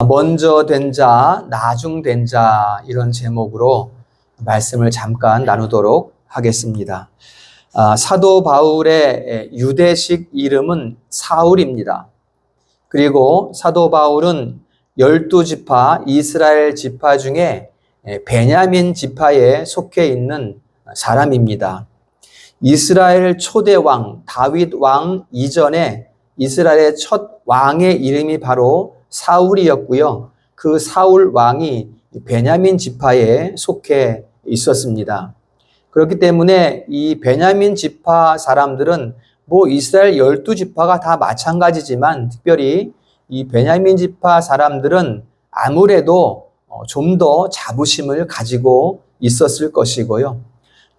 먼저 된 자, 나중 된 자, 이런 제목으로 말씀을 잠깐 나누도록 하겠습니다. 사도 바울의 유대식 이름은 사울입니다. 그리고 사도 바울은 12지파 이스라엘 지파 중에 베냐민 지파에 속해 있는 사람입니다. 이스라엘 초대 왕 다윗 왕 이전에 이스라엘의 첫 왕의 이름이 바로 사울이었고요. 그 사울 왕이 베냐민 지파에 속해 있었습니다. 그렇기 때문에 이 베냐민 지파 사람들은 이스라엘 12지파가 다 마찬가지지만 특별히 이 베냐민 지파 사람들은 아무래도 좀 더 자부심을 가지고 있었을 것이고요.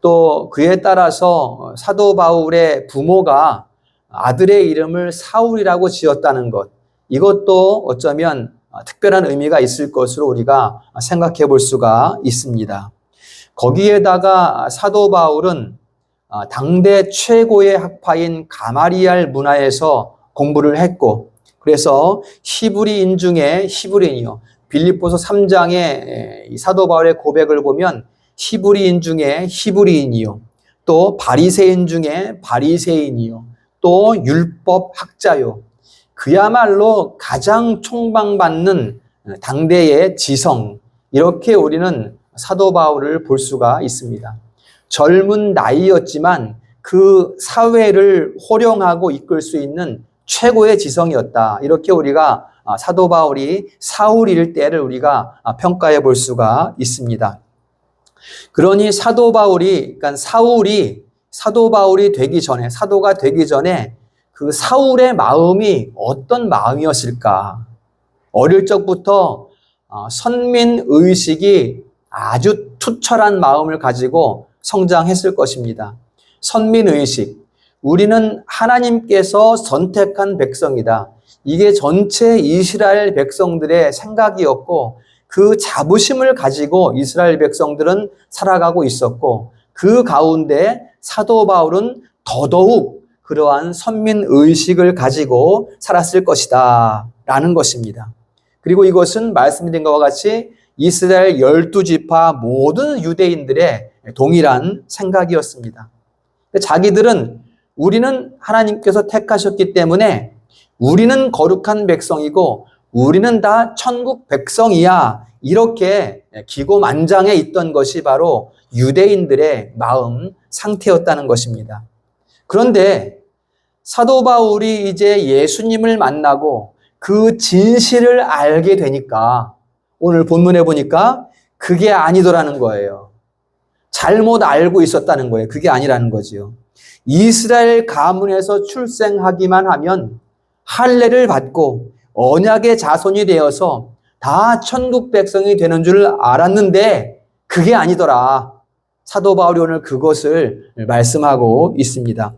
또 그에 따라서 사도 바울의 부모가 아들의 이름을 사울이라고 지었다는 것, 이것도 어쩌면 특별한 의미가 있을 것으로 우리가 생각해 볼 수가 있습니다. 거기에다가 사도 바울은 당대 최고의 학파인 가마리알 문화에서 공부를 했고, 그래서 히브리인 중에 히브리인이요. 빌립보서 3장의 사도 바울의 고백을 보면 히브리인 중에 히브리인이요. 또 바리새인 중에 바리새인이요. 또 율법 학자요. 그야말로 가장 총방받는 당대의 지성, 이렇게 우리는 사도 바울을 볼 수가 있습니다. 젊은 나이였지만 그 사회를 호령하고 이끌 수 있는 최고의 지성이었다. 이렇게 우리가 사도 바울이 사울일 때를 우리가 평가해 볼 수가 있습니다. 그러니 사도 바울이, 그러니까 사울이 사도 바울이 되기 전에, 사도가 되기 전에 그 사울의 마음이 어떤 마음이었을까? 어릴 적부터 선민의식이 아주 투철한 마음을 가지고 성장했을 것입니다. 선민의식. 우리는 하나님께서 선택한 백성이다. 이게 전체 이스라엘 백성들의 생각이었고 그 자부심을 가지고 이스라엘 백성들은 살아가고 있었고 그 가운데 사도 바울은 더더욱 그러한 선민의식을 가지고 살았을 것이다 라는 것입니다. 그리고 이것은 말씀드린 것과 같이 이스라엘 12지파 모든 유대인들의 동일한 생각이었습니다. 자기들은 우리는 하나님께서 택하셨기 때문에 우리는 거룩한 백성이고 우리는 다 천국 백성이야, 이렇게 기고만장해 있던 것이 바로 유대인들의 마음 상태였다는 것입니다. 그런데 사도 바울이 이제 예수님을 만나고 그 진실을 알게 되니까 오늘 본문에 보니까 그게 아니더라는 거예요. 잘못 알고 있었다는 거예요. 그게 아니라는 거지요. 이스라엘 가문에서 출생하기만 하면 할례를 받고 언약의 자손이 되어서 다 천국 백성이 되는 줄 알았는데 그게 아니더라. 사도 바울이 오늘 그것을 말씀하고 있습니다.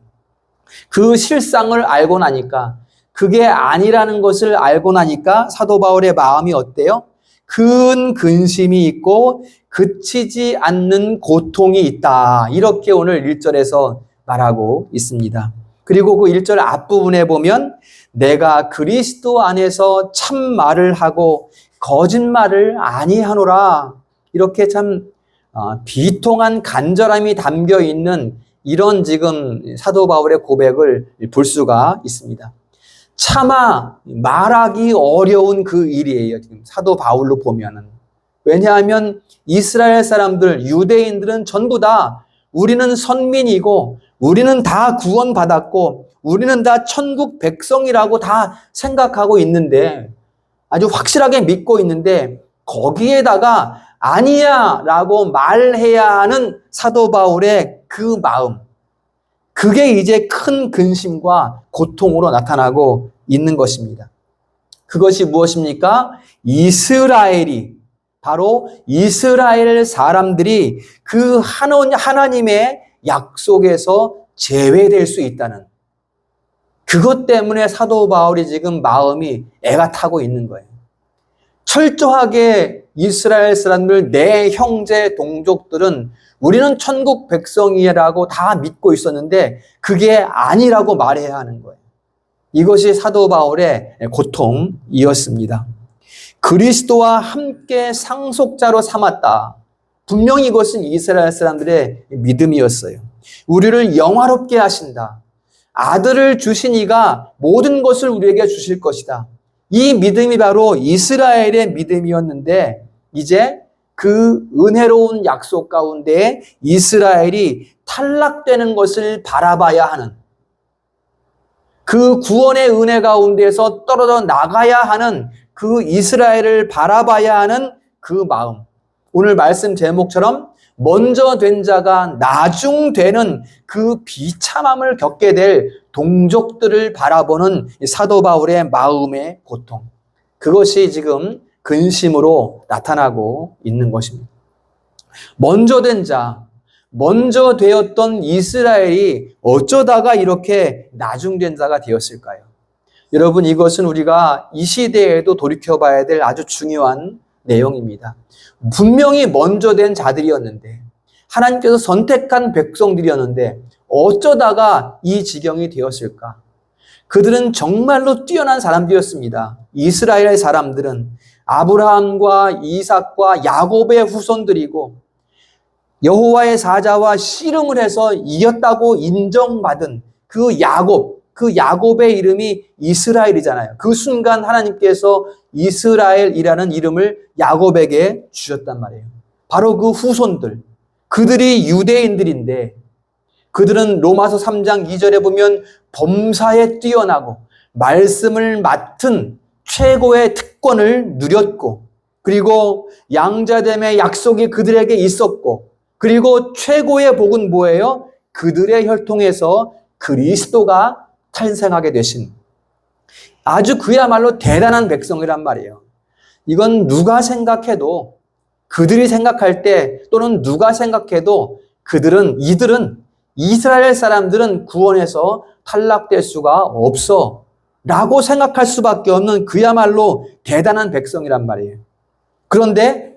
그 실상을 알고 나니까, 그게 아니라는 것을 알고 나니까 사도 바울의 마음이 어때요? 큰 근심이 있고 그치지 않는 고통이 있다. 이렇게 오늘 1절에서 말하고 있습니다. 그리고 그 1절 앞부분에 보면 내가 그리스도 안에서 참 말을 하고 거짓말을 아니하노라. 이렇게 참 비통한 간절함이 담겨 있는 이런 지금 사도 바울의 고백을 볼 수가 있습니다. 차마 말하기 어려운 그 일이에요. 지금 사도 바울로 보면은. 왜냐하면 이스라엘 사람들, 유대인들은 전부 다 우리는 선민이고 우리는 다 구원받았고 우리는 다 천국 백성이라고 다 생각하고 있는데, 아주 확실하게 믿고 있는데 거기에다가 아니야 라고 말해야 하는 사도 바울의 그 마음, 그게 이제 큰 근심과 고통으로 나타나고 있는 것입니다. 그것이 무엇입니까? 이스라엘이, 바로 이스라엘 사람들이 그 하나님의 약속에서 제외될 수 있다는, 그것 때문에 사도 바울이 지금 마음이 애가 타고 있는 거예요. 철저하게 이스라엘 사람들, 내 형제 동족들은 우리는 천국 백성이라고 다 믿고 있었는데 그게 아니라고 말해야 하는 거예요. 이것이 사도 바울의 고통이었습니다. 그리스도와 함께 상속자로 삼았다. 분명히 이것은 이스라엘 사람들의 믿음이었어요. 우리를 영화롭게 하신다. 아들을 주신 이가 모든 것을 우리에게 주실 것이다. 이 믿음이 바로 이스라엘의 믿음이었는데 이제 그 은혜로운 약속 가운데 이스라엘이 탈락되는 것을 바라봐야 하는, 그 구원의 은혜 가운데서 떨어져 나가야 하는 그 이스라엘을 바라봐야 하는 그 마음. 오늘 말씀 제목처럼 먼저 된 자가 나중 되는 그 비참함을 겪게 될 동족들을 바라보는 사도 바울의 마음의 고통. 그것이 지금 근심으로 나타나고 있는 것입니다. 먼저 된 자, 먼저 되었던 이스라엘이 어쩌다가 이렇게 나중된 자가 되었을까요? 여러분, 이것은 우리가 이 시대에도 돌이켜봐야 될 아주 중요한 내용입니다. 분명히 먼저 된 자들이었는데, 하나님께서 선택한 백성들이었는데 어쩌다가 이 지경이 되었을까? 그들은 정말로 뛰어난 사람들이었습니다. 이스라엘의 사람들은 아브라함과 이삭과 야곱의 후손들이고 여호와의 사자와 씨름을 해서 이겼다고 인정받은 그 야곱의 이름이 이스라엘이잖아요. 그 순간 하나님께서 이스라엘이라는 이름을 야곱에게 주셨단 말이에요. 바로 그 후손들, 그들이 유대인들인데 그들은 로마서 3장 2절에 보면 범사에 뛰어나고 말씀을 맡은 최고의 특권을 누렸고, 그리고 양자됨의 약속이 그들에게 있었고, 그리고 최고의 복은 뭐예요? 그들의 혈통에서 그리스도가 탄생하게 되신 아주 그야말로 대단한 백성이란 말이에요. 이건 누가 생각해도, 그들이 생각할 때 또는 누가 생각해도 이들은 이스라엘 사람들은 구원에서 탈락될 수가 없어 라고 생각할 수밖에 없는 그야말로 대단한 백성이란 말이에요. 그런데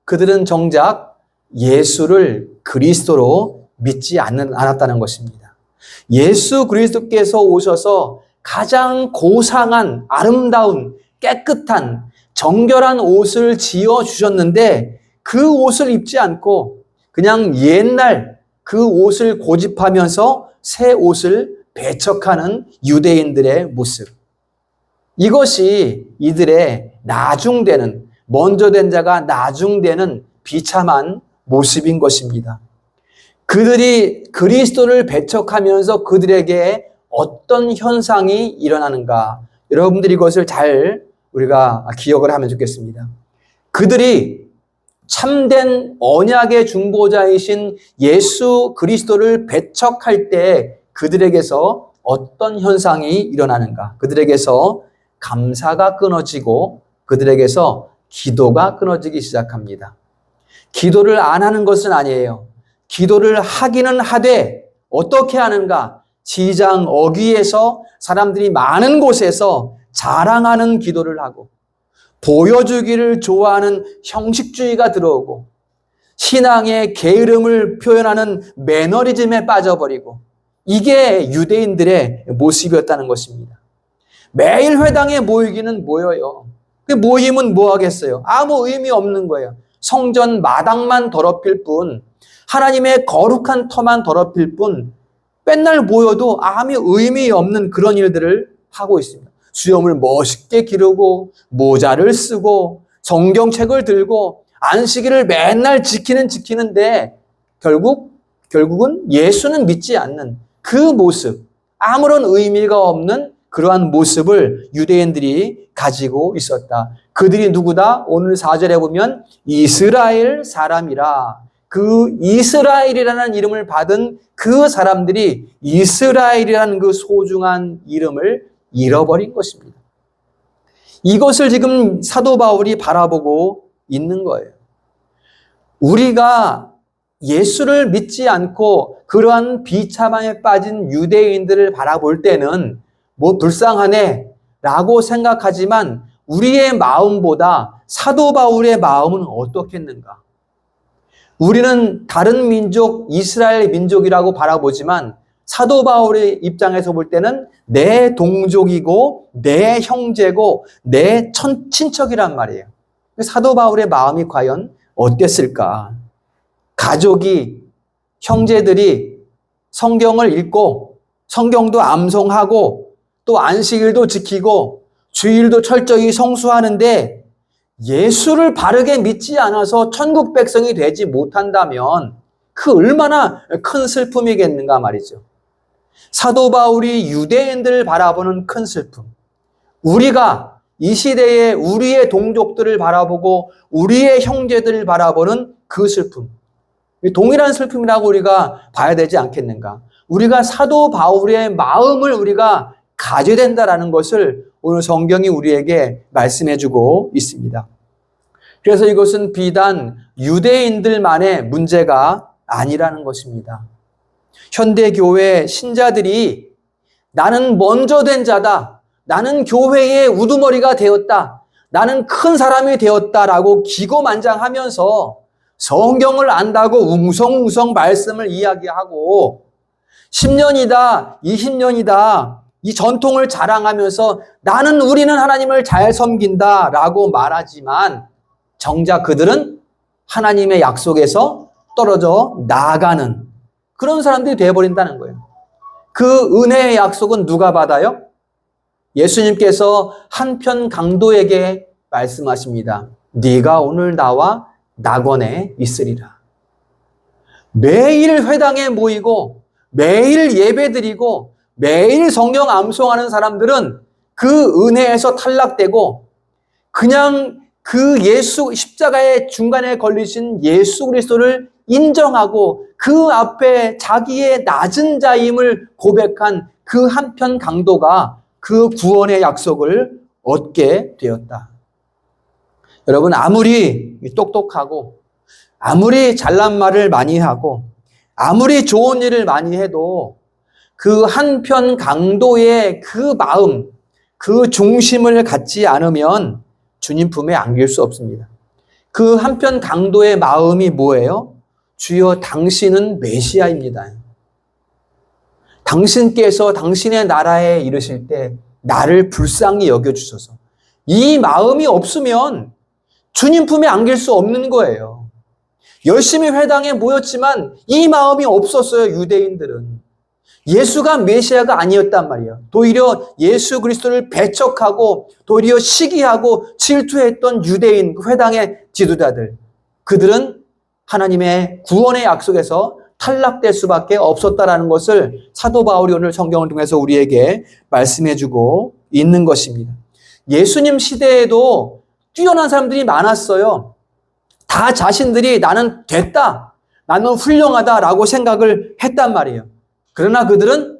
그들은 정작 예수를 그리스도로 믿지 않았다는 것입니다. 예수 그리스도께서 오셔서 가장 고상한, 아름다운, 깨끗한, 정결한 옷을 지어주셨는데 그 옷을 입지 않고 그냥 옛날 그 옷을 고집하면서 새 옷을 배척하는 유대인들의 모습. 이것이 이들의 나중되는, 먼저 된 자가 나중되는 비참한 모습인 것입니다. 그들이 그리스도를 배척하면서 그들에게 어떤 현상이 일어나는가? 여러분들이 이것을 잘 우리가 기억을 하면 좋겠습니다. 그들이 참된 언약의 중보자이신 예수 그리스도를 배척할 때 그들에게서 어떤 현상이 일어나는가? 그들에게서 감사가 끊어지고 그들에게서 기도가 끊어지기 시작합니다. 기도를 안 하는 것은 아니에요. 기도를 하기는 하되 어떻게 하는가? 지장 어귀에서 사람들이 많은 곳에서 자랑하는 기도를 하고, 보여주기를 좋아하는 형식주의가 들어오고, 신앙의 게으름을 표현하는 매너리즘에 빠져버리고, 이게 유대인들의 모습이었다는 것입니다. 매일 회당에 모이기는 모여요. 그 모임은 뭐 하겠어요? 아무 의미 없는 거예요. 성전 마당만 더럽힐 뿐, 하나님의 거룩한 터만 더럽힐 뿐, 맨날 모여도 아무 의미 없는 그런 일들을 하고 있습니다. 수염을 멋있게 기르고 모자를 쓰고 성경책을 들고 안식일을 맨날 지키는데 결국은 예수는 믿지 않는 그 모습, 아무런 의미가 없는 그러한 모습을 유대인들이 가지고 있었다. 그들이 누구다? 오늘 4절에 보면 이스라엘 사람이라. 그 이스라엘이라는 이름을 받은 그 사람들이 이스라엘이라는 그 소중한 이름을 잃어버린 것입니다. 이것을 지금 사도 바울이 바라보고 있는 거예요. 우리가 예수를 믿지 않고 그러한 비참함에 빠진 유대인들을 바라볼 때는 뭐 불쌍하네 라고 생각하지만 우리의 마음보다 사도 바울의 마음은 어떻겠는가? 우리는 다른 민족, 이스라엘 민족이라고 바라보지만 사도 바울의 입장에서 볼 때는 내 동족이고 내 형제고 내 친척이란 말이에요. 사도 바울의 마음이 과연 어땠을까? 가족이, 형제들이 성경을 읽고 성경도 암송하고 또 안식일도 지키고 주일도 철저히 성수하는데 예수를 바르게 믿지 않아서 천국 백성이 되지 못한다면 그 얼마나 큰 슬픔이겠는가 말이죠. 사도 바울이 유대인들을 바라보는 큰 슬픔, 우리가 이 시대에 우리의 동족들을 바라보고 우리의 형제들을 바라보는 그 슬픔, 동일한 슬픔이라고 우리가 봐야 되지 않겠는가? 우리가 사도 바울의 마음을 우리가 가져야 된다는 것을 오늘 성경이 우리에게 말씀해주고 있습니다. 그래서 이것은 비단 유대인들만의 문제가 아니라는 것입니다. 현대교회 신자들이 나는 먼저 된 자다, 나는 교회의 우두머리가 되었다, 나는 큰 사람이 되었다라고 기고만장하면서 성경을 안다고 웅성웅성 말씀을 이야기하고 10년이다, 20년이다 이 전통을 자랑하면서 우리는 하나님을 잘 섬긴다라고 말하지만 정작 그들은 하나님의 약속에서 떨어져 나아가는 그런 사람들이 되어버린다는 거예요. 그 은혜의 약속은 누가 받아요? 예수님께서 한편 강도에게 말씀하십니다. 네가 오늘 나와 낙원에 있으리라. 매일 회당에 모이고 매일 예배드리고 매일 성경 암송하는 사람들은 그 은혜에서 탈락되고 그냥 그 예수 십자가의 중간에 걸리신 예수 그리스도를 인정하고 그 앞에 자기의 낮은 자임을 고백한 그 한편 강도가 그 구원의 약속을 얻게 되었다. 여러분, 아무리 똑똑하고 아무리 잘난 말을 많이 하고 아무리 좋은 일을 많이 해도 그 한편 강도의 그 마음, 그 중심을 갖지 않으면 주님 품에 안길 수 없습니다. 그 한편 강도의 마음이 뭐예요? 주여 당신은 메시아입니다. 당신께서 당신의 나라에 이르실 때 나를 불쌍히 여겨주소서. 이 마음이 없으면 주님 품에 안길 수 없는 거예요. 열심히 회당에 모였지만 이 마음이 없었어요, 유대인들은. 예수가 메시아가 아니었단 말이에요. 도리어 예수 그리스도를 배척하고 도리어 시기하고 질투했던 유대인 회당의 지도자들, 그들은 하나님의 구원의 약속에서 탈락될 수밖에 없었다라는 것을 사도 바울이 오늘 성경을 통해서 우리에게 말씀해주고 있는 것입니다. 예수님 시대에도 뛰어난 사람들이 많았어요. 다 자신들이 나는 됐다, 나는 훌륭하다라고 생각을 했단 말이에요. 그러나 그들은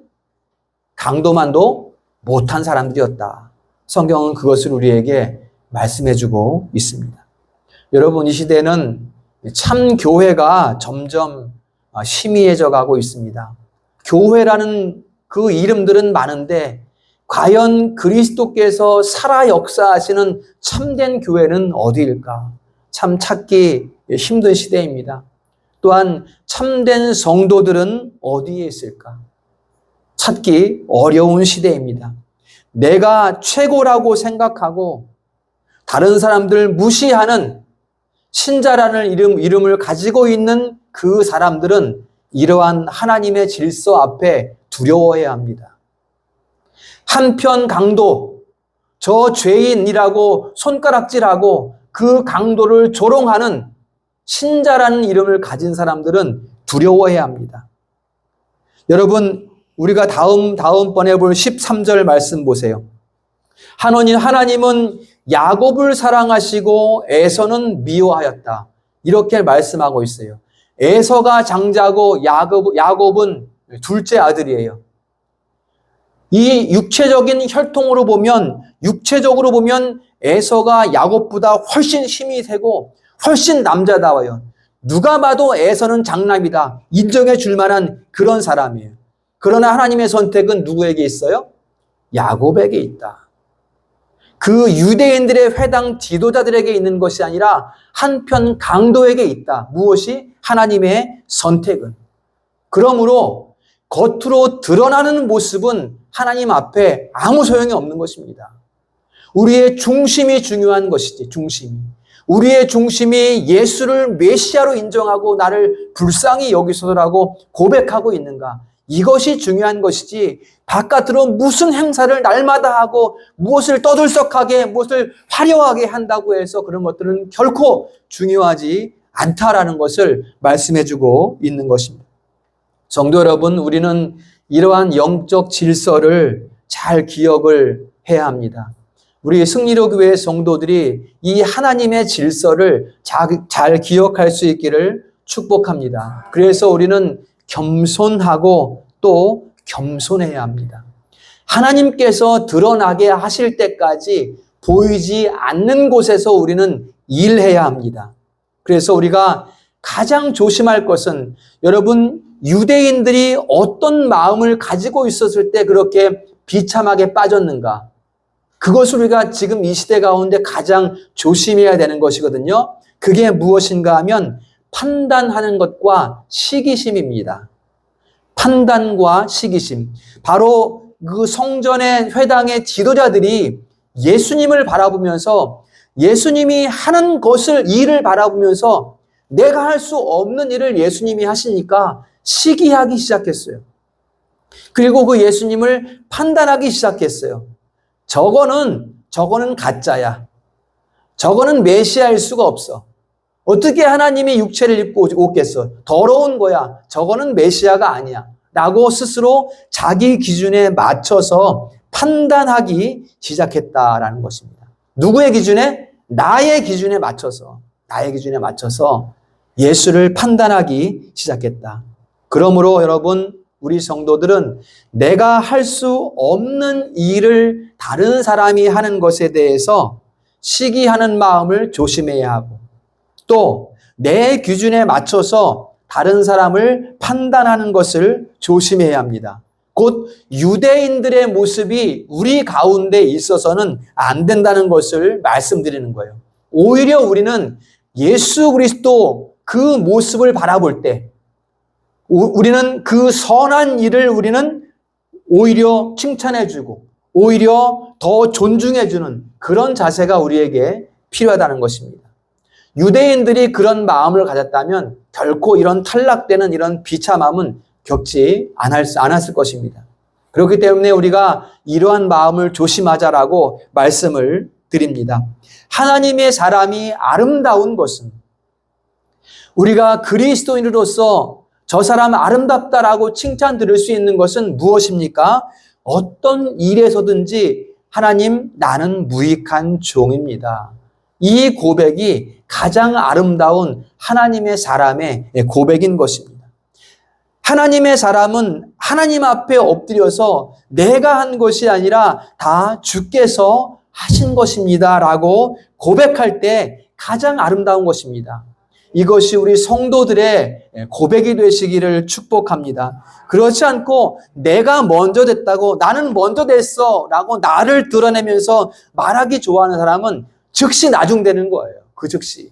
강도만도 못한 사람들이었다. 성경은 그것을 우리에게 말씀해주고 있습니다. 여러분, 이 시대는 참 교회가 점점 희미해져 가고 있습니다. 교회라는 그 이름들은 많은데 과연 그리스도께서 살아 역사하시는 참된 교회는 어디일까? 참 찾기 힘든 시대입니다. 또한 참된 성도들은 어디에 있을까? 찾기 어려운 시대입니다. 내가 최고라고 생각하고 다른 사람들 무시하는 신자라는 이름을 가지고 있는 그 사람들은 이러한 하나님의 질서 앞에 두려워해야 합니다. 한편 강도, 저 죄인이라고 손가락질하고 그 강도를 조롱하는 신자라는 이름을 가진 사람들은 두려워해야 합니다. 여러분, 우리가 다음번에 볼 13절 말씀 보세요. 하나님은 야곱을 사랑하시고 에서는 미워하였다. 이렇게 말씀하고 있어요. 에서가 장자고 야곱은 둘째 아들이에요. 이 육체적인 혈통으로 보면, 육체적으로 보면 에서가 야곱보다 훨씬 힘이 세고 훨씬 남자다워요. 누가 봐도 에서는 장남이다 인정해 줄 만한 그런 사람이에요. 그러나 하나님의 선택은 누구에게 있어요? 야곱에게 있다. 그 유대인들의 회당 지도자들에게 있는 것이 아니라 한편 강도에게 있다. 무엇이? 하나님의 선택은. 그러므로 겉으로 드러나는 모습은 하나님 앞에 아무 소용이 없는 것입니다. 우리의 중심이 중요한 것이지, 중심이. 우리의 중심이 예수를 메시아로 인정하고 나를 불쌍히 여기소서라고 고백하고 있는가. 이것이 중요한 것이지, 바깥으로 무슨 행사를 날마다 하고 무엇을 떠들썩하게, 무엇을 화려하게 한다고 해서 그런 것들은 결코 중요하지 않다라는 것을 말씀해주고 있는 것입니다. 성도 여러분, 우리는 이러한 영적 질서를 잘 기억을 해야 합니다. 우리 승리로 교회 성도들이 이 하나님의 질서를 잘 기억할 수 있기를 축복합니다. 그래서 우리는 겸손하고 또 겸손해야 합니다. 하나님께서 드러나게 하실 때까지 보이지 않는 곳에서 우리는 일해야 합니다. 그래서 우리가 가장 조심할 것은, 여러분, 유대인들이 어떤 마음을 가지고 있었을 때 그렇게 비참하게 빠졌는가? 그것을 우리가 지금 이 시대 가운데 가장 조심해야 되는 것이거든요. 그게 무엇인가 하면 판단하는 것과 시기심입니다. 판단과 시기심. 바로 그 성전의 회당의 지도자들이 예수님을 바라보면서, 예수님이 하는 것을, 일을 바라보면서 내가 할 수 없는 일을 예수님이 하시니까 시기하기 시작했어요. 그리고 그 예수님을 판단하기 시작했어요. 저거는 가짜야. 저거는 메시아일 수가 없어. 어떻게 하나님이 육체를 입고 오겠어? 더러운 거야. 저거는 메시아가 아니야. 라고 스스로 자기 기준에 맞춰서 판단하기 시작했다라는 것입니다. 누구의 기준에? 나의 기준에 맞춰서 예수를 판단하기 시작했다. 그러므로 여러분, 우리 성도들은 내가 할 수 없는 일을 다른 사람이 하는 것에 대해서 시기하는 마음을 조심해야 하고, 또 내 기준에 맞춰서 다른 사람을 판단하는 것을 조심해야 합니다. 곧 유대인들의 모습이 우리 가운데 있어서는 안 된다는 것을 말씀드리는 거예요. 오히려 우리는 예수 그리스도 그 모습을 바라볼 때 우리는 그 선한 일을 우리는 오히려 칭찬해주고 오히려 더 존중해주는 그런 자세가 우리에게 필요하다는 것입니다. 유대인들이 그런 마음을 가졌다면 결코 이런 탈락되는 이런 비참함은 겪지 않았을 것입니다. 그렇기 때문에 우리가 이러한 마음을 조심하자라고 말씀을 드립니다. 하나님의 사람이 아름다운 것은, 우리가 그리스도인으로서 저 사람 아름답다라고 칭찬 들을 수 있는 것은 무엇입니까? 어떤 일에서든지 하나님, 나는 무익한 종입니다. 이 고백이 가장 아름다운 하나님의 사람의 고백인 것입니다. 하나님의 사람은 하나님 앞에 엎드려서 내가 한 것이 아니라 다 주께서 하신 것입니다 라고 고백할 때 가장 아름다운 것입니다. 이것이 우리 성도들의 고백이 되시기를 축복합니다. 그렇지 않고 내가 먼저 됐다고, 나는 먼저 됐어 라고 나를 드러내면서 말하기 좋아하는 사람은 즉시 나중되는 거예요. 그 즉시.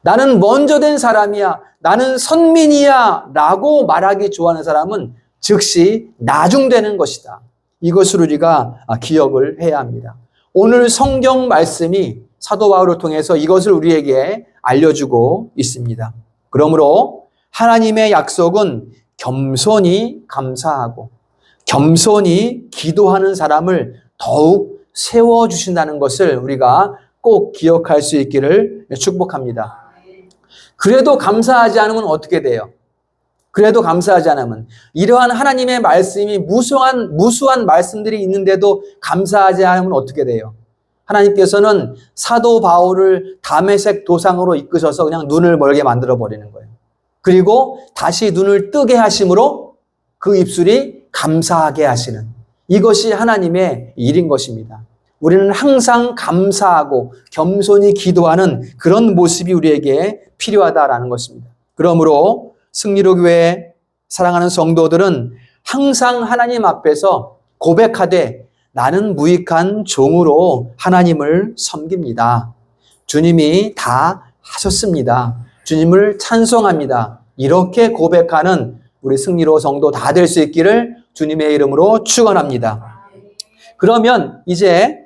나는 먼저 된 사람이야, 나는 선민이야 라고 말하기 좋아하는 사람은 즉시 나중되는 것이다. 이것을 우리가 기억을 해야 합니다. 오늘 성경 말씀이 사도 바울을 통해서 이것을 우리에게 알려주고 있습니다. 그러므로 하나님의 약속은 겸손히 감사하고 겸손히 기도하는 사람을 더욱 세워주신다는 것을 우리가 꼭 기억할 수 있기를 축복합니다. 그래도 감사하지 않으면 어떻게 돼요? 그래도 감사하지 않으면, 이러한 하나님의 말씀이 무수한 말씀들이 있는데도 감사하지 않으면 어떻게 돼요? 하나님께서는 사도 바울을 다메섹 도상으로 이끄셔서 그냥 눈을 멀게 만들어 버리는 거예요. 그리고 다시 눈을 뜨게 하심으로 그 입술이 감사하게 하시는, 이것이 하나님의 일인 것입니다. 우리는 항상 감사하고 겸손히 기도하는 그런 모습이 우리에게 필요하다라는 것입니다. 그러므로 승리로 교회 사랑하는 성도들은 항상 하나님 앞에서 고백하되 나는 무익한 종으로 하나님을 섬깁니다. 주님이 다 하셨습니다. 주님을 찬송합니다. 이렇게 고백하는 우리 승리로 성도 다 될 수 있기를 주님의 이름으로 축원합니다. 그러면 이제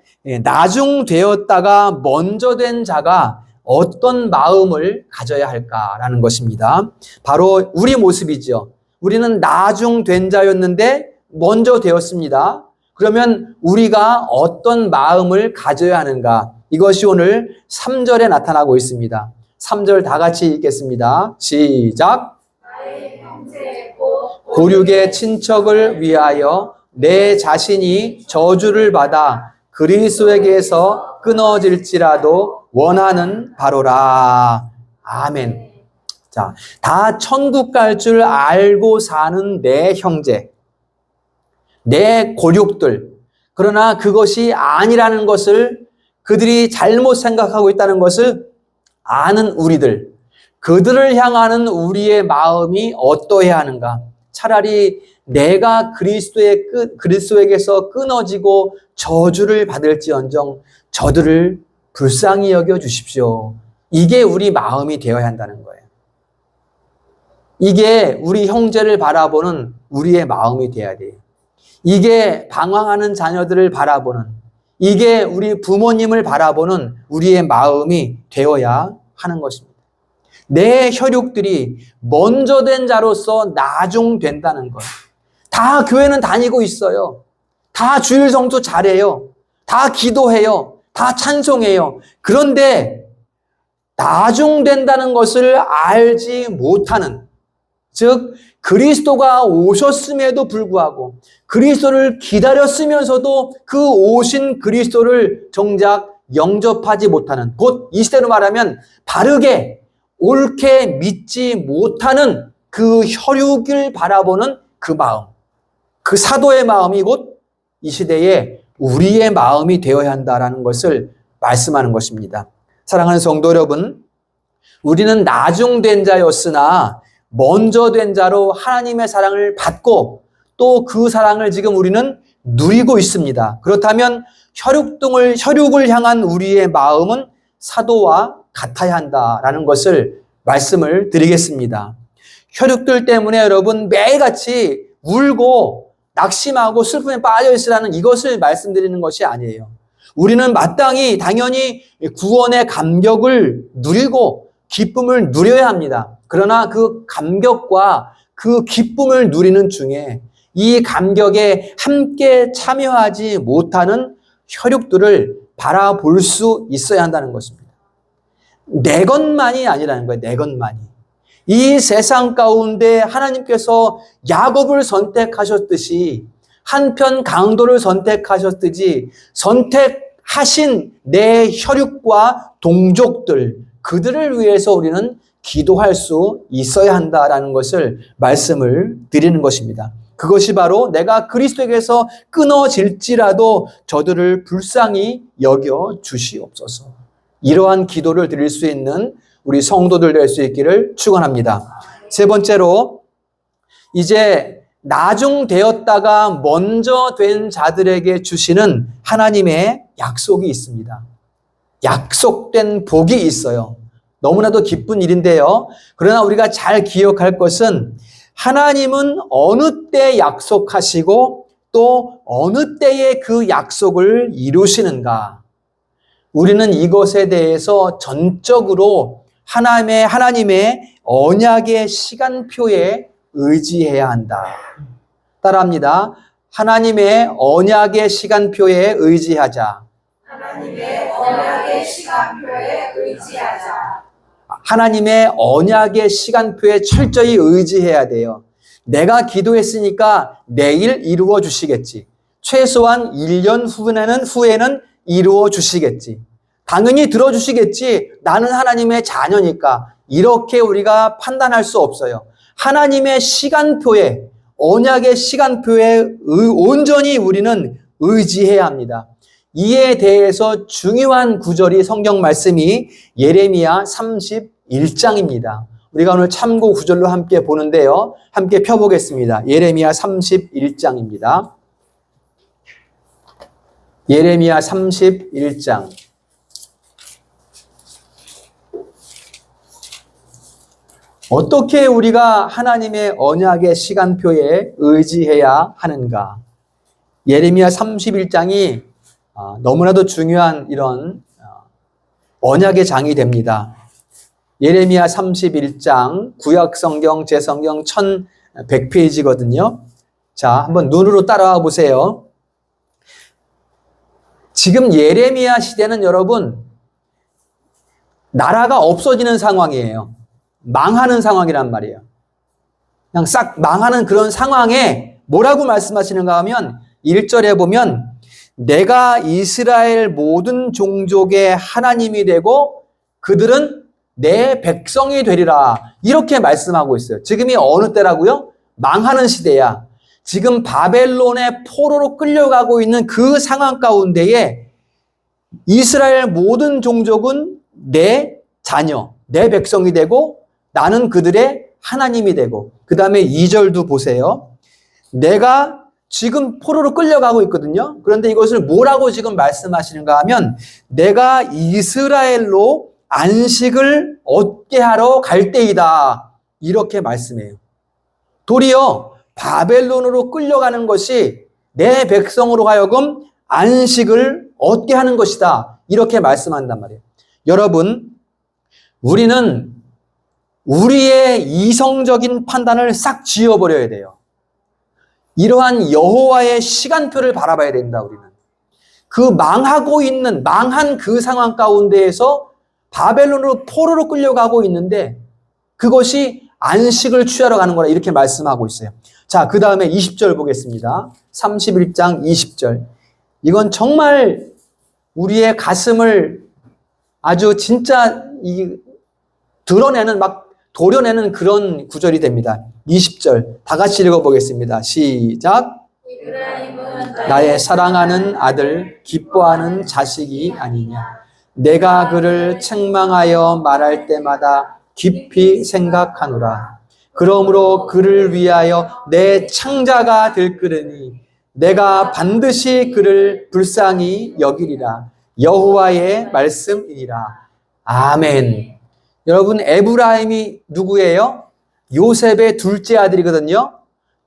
나중되었다가 먼저 된 자가 어떤 마음을 가져야 할까라는 것입니다. 바로 우리 모습이죠. 우리는 나중된 자였는데 먼저 되었습니다. 그러면 우리가 어떤 마음을 가져야 하는가? 이것이 오늘 3절에 나타나고 있습니다. 3절 다 같이 읽겠습니다. 시작. 고륙의 친척을 위하여 내 자신이 저주를 받아 그리스도에게서 끊어질지라도 원하는 바로라. 아멘. 자, 다 천국 갈 줄 알고 사는 내 형제, 내 고륙들. 그러나 그것이 아니라는 것을, 그들이 잘못 생각하고 있다는 것을 아는 우리들, 그들을 향하는 우리의 마음이 어떠해야 하는가? 차라리 내가 그리스도에게서 끊어지고 저주를 받을지언정 저들을 불쌍히 여겨 주십시오. 이게 우리 마음이 되어야 한다는 거예요. 이게 우리 형제를 바라보는 우리의 마음이 되어야 돼요. 이게 방황하는 자녀들을 바라보는, 이게 우리 부모님을 바라보는 우리의 마음이 되어야 하는 것입니다. 내 혈육들이 먼저 된 자로서 나중된다는 것. 다 교회는 다니고 있어요. 다 주일 성수 잘해요. 다 기도해요. 다 찬송해요. 그런데 나중된다는 것을 알지 못하는, 즉 그리스도가 오셨음에도 불구하고 그리스도를 기다렸으면서도 그 오신 그리스도를 정작 영접하지 못하는, 곧 이 시대로 말하면 바르게 옳게 믿지 못하는 그 혈육을 바라보는 그 마음, 그 사도의 마음이 곧 이 시대에 우리의 마음이 되어야 한다라는 것을 말씀하는 것입니다. 사랑하는 성도 여러분, 우리는 나중된 자였으나 먼저 된 자로 하나님의 사랑을 받고 또 그 사랑을 지금 우리는 누리고 있습니다. 그렇다면 혈육을 향한 우리의 마음은 사도와 같아야 한다라는 것을 말씀을 드리겠습니다. 혈육들 때문에 여러분 매일같이 울고 낙심하고 슬픔에 빠져 있으라는 이것을 말씀드리는 것이 아니에요. 우리는 마땅히 당연히 구원의 감격을 누리고 기쁨을 누려야 합니다. 그러나 그 감격과 그 기쁨을 누리는 중에 이 감격에 함께 참여하지 못하는 혈육들을 바라볼 수 있어야 한다는 것입니다. 내 것만이 아니라는 거예요. 내 것만이. 이 세상 가운데 하나님께서 야곱을 선택하셨듯이, 한편 강도를 선택하셨듯이 선택하신 내 혈육과 동족들, 그들을 위해서 우리는 기도할 수 있어야 한다라는 것을 말씀을 드리는 것입니다. 그것이 바로 내가 그리스도에게서 끊어질지라도 저들을 불쌍히 여겨 주시옵소서. 이러한 기도를 드릴 수 있는 우리 성도들 될 수 있기를 축원합니다. 세 번째로, 이제 나중되었다가 먼저 된 자들에게 주시는 하나님의 약속이 있습니다. 약속된 복이 있어요. 너무나도 기쁜 일인데요. 그러나 우리가 잘 기억할 것은 하나님은 어느 때 약속하시고 또 어느 때에 그 약속을 이루시는가. 우리는 이것에 대해서 전적으로 하나님의 언약의 시간표에 의지해야 한다. 따라합니다. 하나님의 언약의 시간표에 의지하자. 하나님의 언약의 시간표에 의지하자. 하나님의 언약의 시간표에 철저히 의지해야 돼요. 내가 기도했으니까 내일 이루어 주시겠지. 최소한 1년 후에는 이루어 주시겠지. 당연히 들어주시겠지. 나는 하나님의 자녀니까. 이렇게 우리가 판단할 수 없어요. 하나님의 시간표에, 언약의 시간표에 온전히 우리는 의지해야 합니다. 이에 대해서 중요한 구절이, 성경 말씀이 예레미야 31장입니다. 우리가 오늘 참고 구절로 함께 보는데요. 함께 펴보겠습니다. 예레미야 31장입니다. 예레미야 31장. 어떻게 우리가 하나님의 언약의 시간표에 의지해야 하는가? 예레미야 31장이 너무나도 중요한 이런 언약의 장이 됩니다. 예레미야 31장 구약성경 제성경 1100페이지거든요. 자, 한번 눈으로 따라와 보세요. 지금 예레미야 시대는 여러분 나라가 없어지는 상황이에요. 망하는 상황이란 말이에요. 그냥 싹 망하는 그런 상황에 뭐라고 말씀하시는가 하면 1절에 보면 내가 이스라엘 모든 종족의 하나님이 되고 그들은 내 백성이 되리라. 이렇게 말씀하고 있어요. 지금이 어느 때라고요? 망하는 시대야. 지금 바벨론의 포로로 끌려가고 있는 그 상황 가운데에 이스라엘 모든 종족은 내 자녀, 내 백성이 되고 나는 그들의 하나님이 되고 그 다음에 2절도 보세요. 내가 지금 포로로 끌려가고 있거든요. 그런데 이것을 뭐라고 지금 말씀하시는가 하면 내가 이스라엘로 안식을 얻게 하러 갈 때이다. 이렇게 말씀해요. 도리어 바벨론으로 끌려가는 것이 내 백성으로 하여금 안식을 얻게 하는 것이다. 이렇게 말씀한단 말이에요. 여러분, 우리는 우리의 이성적인 판단을 싹 지워버려야 돼요. 이러한 여호와의 시간표를 바라봐야 된다, 우리는. 그 망하고 있는, 망한 그 상황 가운데에서 바벨론으로 포로로 끌려가고 있는데 그것이 안식을 취하러 가는 거라 이렇게 말씀하고 있어요. 자, 그 다음에 20절 보겠습니다. 31장 20절. 이건 정말 우리의 가슴을 아주 진짜 드러내는 막 도려내는 그런 구절이 됩니다. 20절 다 같이 읽어보겠습니다. 시작. 나의 사랑하는 아들 기뻐하는 자식이 아니냐. 내가 그를 책망하여 말할 때마다 깊이 생각하노라. 그러므로 그를 위하여 내 창자가 들끓으니 내가 반드시 그를 불쌍히 여기리라. 여호와의 말씀이니라. 아멘. 여러분, 에브라임이 누구예요? 요셉의 둘째 아들이거든요.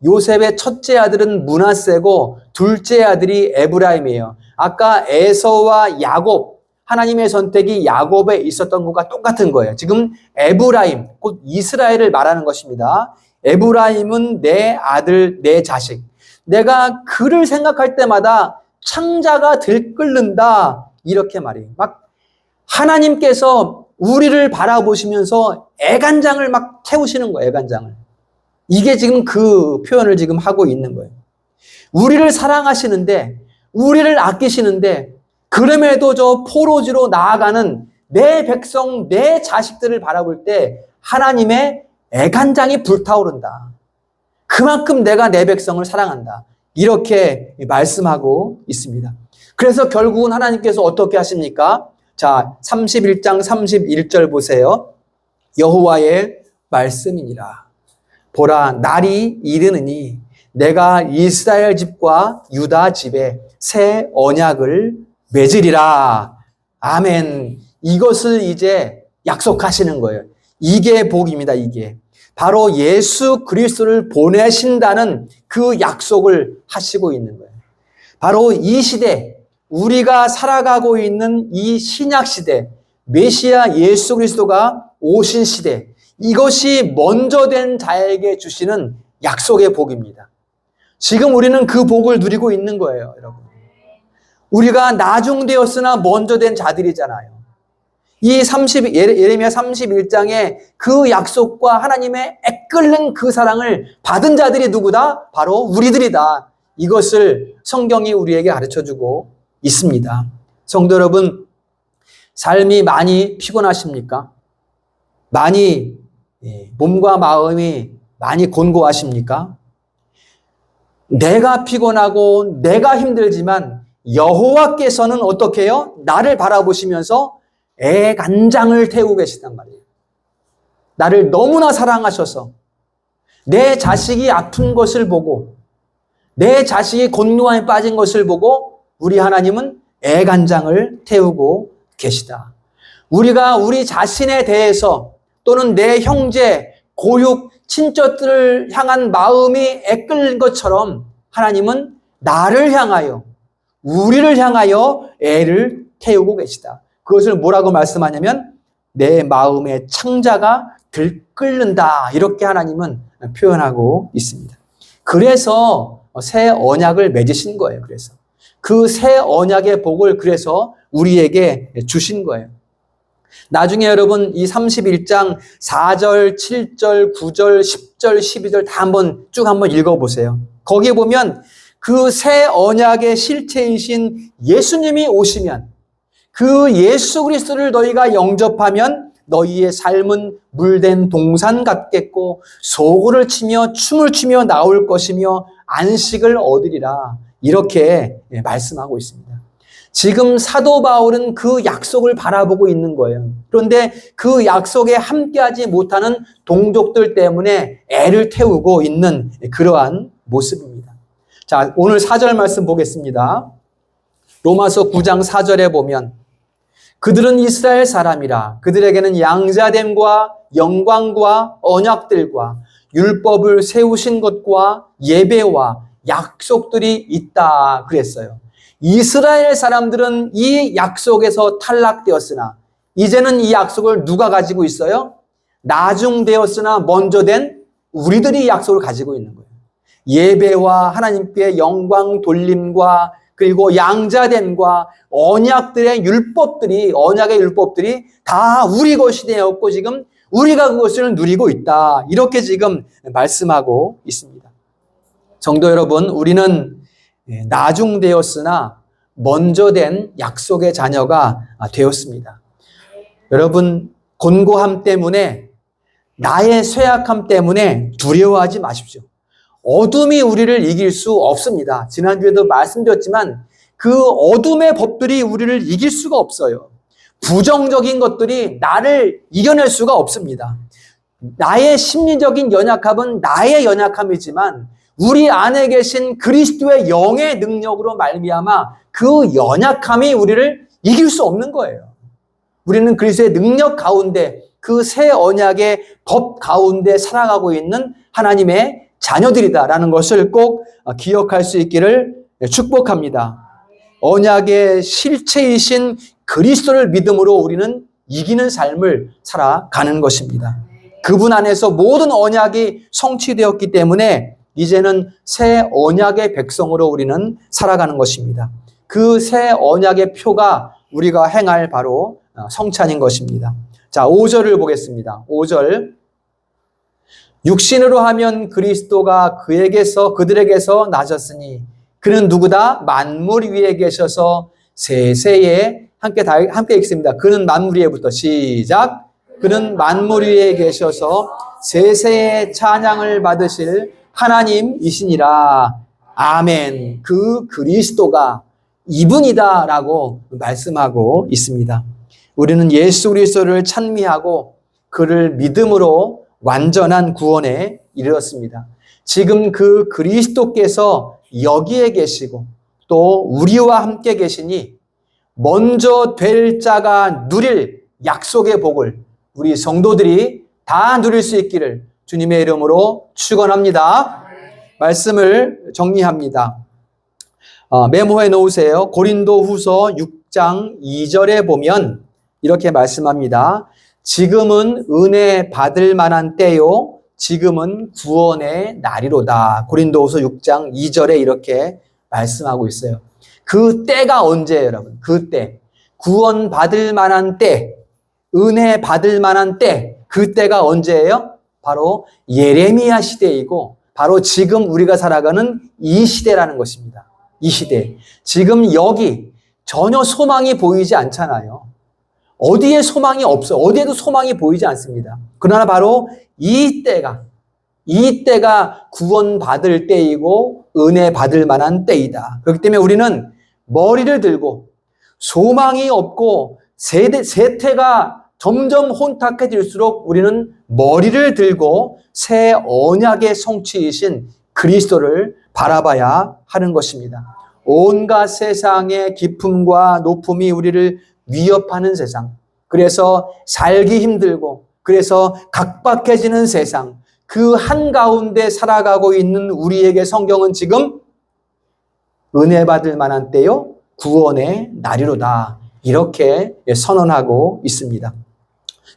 요셉의 첫째 아들은 므낫세고 둘째 아들이 에브라임이에요. 아까 에서와 야곱, 하나님의 선택이 야곱에 있었던 것과 똑같은 거예요. 지금 에브라임, 곧 이스라엘을 말하는 것입니다. 에브라임은 내 아들, 내 자식. 내가 그를 생각할 때마다 창자가 들끓는다. 이렇게 말해요. 막 하나님께서 우리를 바라보시면서 애간장을 막 태우시는 거예요, 애간장을. 이게 지금 그 표현을 지금 하고 있는 거예요. 우리를 사랑하시는데, 우리를 아끼시는데, 그럼에도 저 포로지로 나아가는 내 백성, 내 자식들을 바라볼 때 하나님의 애간장이 불타오른다. 그만큼 내가 내 백성을 사랑한다. 이렇게 말씀하고 있습니다. 그래서 결국은 하나님께서 어떻게 하십니까? 자, 31장 31절 보세요. 여호와의 말씀이니라. 보라, 날이 이르느니 내가 이스라엘 집과 유다 집에 새 언약을 맺으리라. 아멘. 이것을 이제 약속하시는 거예요. 이게 복입니다, 이게. 바로 예수 그리스도를 보내신다는 그 약속을 하시고 있는 거예요. 바로 이 시대, 우리가 살아가고 있는 이 신약 시대, 메시아 예수 그리스도가 오신 시대, 이것이 먼저 된 자에게 주시는 약속의 복입니다. 지금 우리는 그 복을 누리고 있는 거예요, 여러분. 우리가 나중되었으나 먼저 된 자들이잖아요. 이 예레미야 31장에 그 약속과 하나님의 애끓는 그 사랑을 받은 자들이 누구다? 바로 우리들이다. 이것을 성경이 우리에게 가르쳐주고 있습니다. 성도 여러분, 삶이 많이 피곤하십니까? 많이 몸과 마음이 많이 곤고하십니까? 내가 피곤하고 내가 힘들지만 여호와께서는 어떻게 해요? 나를 바라보시면서 애간장을 태우고 계시단 말이에요. 나를 너무나 사랑하셔서 내 자식이 아픈 것을 보고 내 자식이 곤고함에 빠진 것을 보고 우리 하나님은 애간장을 태우고 계시다. 우리가 우리 자신에 대해서 또는 내 형제, 고육 친척들을 향한 마음이 애끓는 것처럼 하나님은 나를 향하여, 우리를 향하여 애를 태우고 계시다. 그것을 뭐라고 말씀하냐면 내 마음의 창자가 들끓는다. 이렇게 하나님은 표현하고 있습니다. 그래서 새 언약을 맺으신 거예요. 그래서 그 새 언약의 복을 그래서 우리에게 주신 거예요. 나중에 여러분 이 31장 4절, 7절, 9절, 10절, 12절 다 쭉 한번 읽어보세요. 거기에 보면 그 새 언약의 실체이신 예수님이 오시면 그 예수 그리스도를 너희가 영접하면 너희의 삶은 물된 동산 같겠고 소고를 치며 춤을 추며 나올 것이며 안식을 얻으리라. 이렇게 말씀하고 있습니다. 지금 사도 바울은 그 약속을 바라보고 있는 거예요. 그런데 그 약속에 함께하지 못하는 동족들 때문에 애를 태우고 있는 그러한 모습입니다. 자, 오늘 4절 말씀 보겠습니다. 로마서 9장 4절에 보면 그들은 이스라엘 사람이라 그들에게는 양자됨과 영광과 언약들과 율법을 세우신 것과 예배와 약속들이 있다 그랬어요. 이스라엘 사람들은 이 약속에서 탈락되었으나 이제는 이 약속을 누가 가지고 있어요? 나중되었으나 먼저 된 우리들이 약속을 가지고 있는 거예요. 예배와 하나님께 영광 돌림과 그리고 양자됨과 언약의 율법들이 다 우리 것이 되었고 지금 우리가 그것을 누리고 있다. 이렇게 지금 말씀하고 있습니다. 성도 여러분, 우리는 나중되었으나 먼저 된 약속의 자녀가 되었습니다. 여러분, 곤고함 때문에 나의 쇠약함 때문에 두려워하지 마십시오. 어둠이 우리를 이길 수 없습니다. 지난주에도 말씀드렸지만 그 어둠의 법들이 우리를 이길 수가 없어요. 부정적인 것들이 나를 이겨낼 수가 없습니다. 나의 심리적인 연약함은 나의 연약함이지만 우리 안에 계신 그리스도의 영의 능력으로 말미암아 그 연약함이 우리를 이길 수 없는 거예요. 우리는 그리스도의 능력 가운데 그 새 언약의 법 가운데 살아가고 있는 하나님의 자녀들이다라는 것을 꼭 기억할 수 있기를 축복합니다. 언약의 실체이신 그리스도를 믿음으로 우리는 이기는 삶을 살아가는 것입니다. 그분 안에서 모든 언약이 성취되었기 때문에 이제는 새 언약의 백성으로 우리는 살아가는 것입니다. 그 새 언약의 표가 우리가 행할 바로 성찬인 것입니다. 자, 5절을 보겠습니다. 5절. 육신으로 하면 그리스도가 그들에게서 나셨으니 그는 누구다? 만물 위에 계셔서 세세에 함께 읽습니다. 그는 만물 위에부터 시작. 그는 만물 위에 계셔서 세세에 찬양을 받으실 하나님이시니라. 아멘. 그 그리스도가 이분이다라고 말씀하고 있습니다. 우리는 예수 그리스도를 찬미하고 그를 믿음으로 완전한 구원에 이르렀습니다. 지금 그 그리스도께서 여기에 계시고 또 우리와 함께 계시니 먼저 될 자가 누릴 약속의 복을 우리 성도들이 다 누릴 수 있기를 주님의 이름으로 축원합니다. 말씀을 정리합니다. 메모해 놓으세요. 고린도후서 6장 2절에 보면 이렇게 말씀합니다. 지금은 은혜 받을 만한 때요. 지금은 구원의 날이로다. 고린도후서 6장 2절에 이렇게 말씀하고 있어요. 그 때가 언제예요, 여러분? 그 때. 구원 받을 만한 때, 은혜 받을 만한 때, 그 때가 언제예요? 바로 예레미야 시대이고 바로 지금 우리가 살아가는 이 시대라는 것입니다. 이 시대. 지금 여기 전혀 소망이 보이지 않잖아요. 어디에 소망이 없어. 어디에도 소망이 보이지 않습니다. 그러나 바로 이 때가 구원받을 때이고 은혜 받을 만한 때이다. 그렇기 때문에 우리는 머리를 들고 소망이 없고 세태가 점점 혼탁해질수록 우리는 머리를 들고 새 언약의 성취이신 그리스도를 바라봐야 하는 것입니다. 온갖 세상의 기품과 높음이 우리를 위협하는 세상. 그래서 살기 힘들고 그래서 각박해지는 세상, 그 한가운데 살아가고 있는 우리에게 성경은 지금 은혜 받을 만한 때요, 구원의 날이로다. 이렇게 선언하고 있습니다.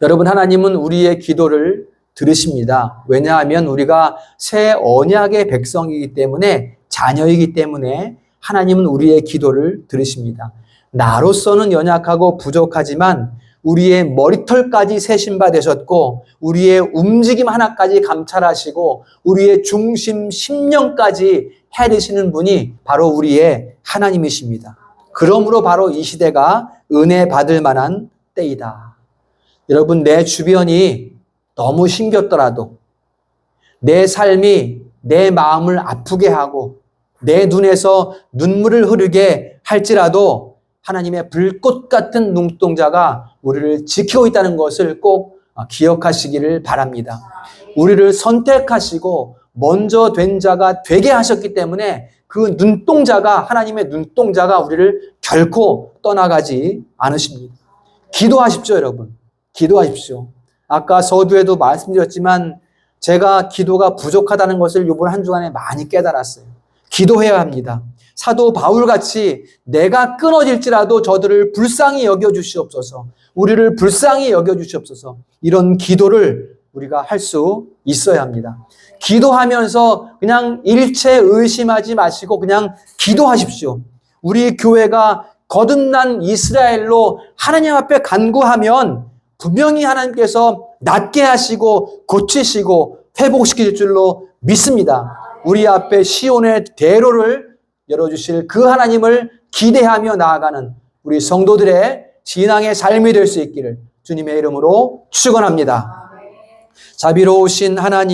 여러분, 하나님은 우리의 기도를 들으십니다. 왜냐하면 우리가 새 언약의 백성이기 때문에, 자녀이기 때문에 하나님은 우리의 기도를 들으십니다. 나로서는 연약하고 부족하지만 우리의 머리털까지 세신 바 되셨고, 우리의 움직임 하나까지 감찰하시고, 우리의 중심 심령까지 해드시는 분이 바로 우리의 하나님이십니다. 그러므로 바로 이 시대가 은혜 받을 만한 때이다. 여러분, 내 주변이 너무 힘겹더라도, 내 삶이 내 마음을 아프게 하고 내 눈에서 눈물을 흐르게 할지라도 하나님의 불꽃 같은 눈동자가 우리를 지키고 있다는 것을 꼭 기억하시기를 바랍니다. 우리를 선택하시고 먼저 된 자가 되게 하셨기 때문에 그 눈동자가, 하나님의 눈동자가 우리를 결코 떠나가지 않으십니다. 기도하십시오, 여러분. 기도하십시오. 아까 서두에도 말씀드렸지만 제가 기도가 부족하다는 것을 이번 한 주간에 많이 깨달았어요. 기도해야 합니다. 사도 바울같이 내가 끊어질지라도 저들을 불쌍히 여겨주시옵소서, 우리를 불쌍히 여겨주시옵소서, 이런 기도를 우리가 할 수 있어야 합니다. 기도하면서 그냥 일체 의심하지 마시고 그냥 기도하십시오. 우리 교회가 거듭난 이스라엘로 하나님 앞에 간구하면 분명히 하나님께서 낫게 하시고 고치시고 회복시킬 줄로 믿습니다. 우리 앞에 시온의 대로를 열어주실 그 하나님을 기대하며 나아가는 우리 성도들의 신앙의 삶이 될 수 있기를 주님의 이름으로 축원합니다. 자비로우신 하나님,